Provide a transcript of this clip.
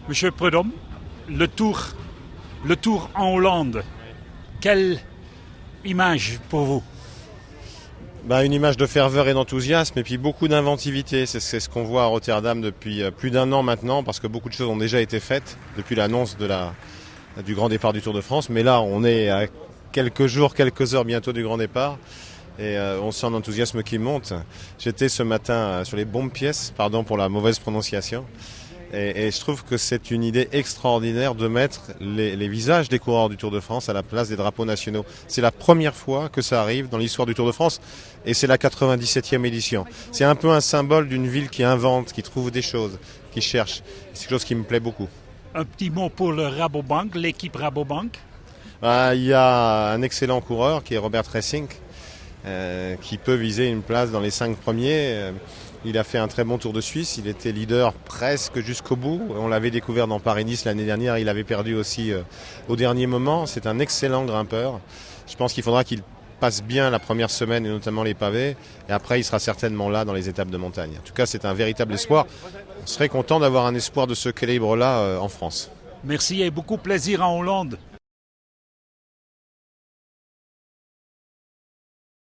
Monsieur Prudhomme, le tour en Hollande, quelle image pour vous? Une image de ferveur et d'enthousiasme et puis beaucoup d'inventivité. C'est ce qu'on voit à Rotterdam depuis plus d'un an maintenant parce que beaucoup de choses ont déjà été faites depuis l'annonce du grand départ du Tour de France. Mais là, on est à quelques jours, quelques heures bientôt du grand départ et on sent un enthousiasme qui monte. J'étais ce matin sur les bombes pièces, pardon pour la mauvaise prononciation. Et je trouve que c'est une idée extraordinaire de mettre les visages des coureurs du Tour de France à la place des drapeaux nationaux. C'est la première fois que ça arrive dans l'histoire du Tour de France et c'est la 97e édition. C'est un peu un symbole d'une ville qui invente, qui trouve des choses, qui cherche. C'est quelque chose qui me plaît beaucoup. Un petit mot pour le Rabobank, l'équipe Rabobank. Il y a un excellent coureur qui est Robert Ressink, qui peut viser une place dans les 5 premiers. Il a fait un très bon Tour de Suisse, il était leader presque jusqu'au bout. On l'avait découvert dans Paris-Nice l'année dernière, il avait perdu aussi au dernier moment. C'est un excellent grimpeur. Je pense qu'il faudra qu'il passe bien la première semaine et notamment les pavés. Et après, il sera certainement là dans les étapes de montagne. En tout cas, c'est un véritable espoir. On serait content d'avoir un espoir de ce calibre-là en France. Merci et beaucoup plaisir en Hollande.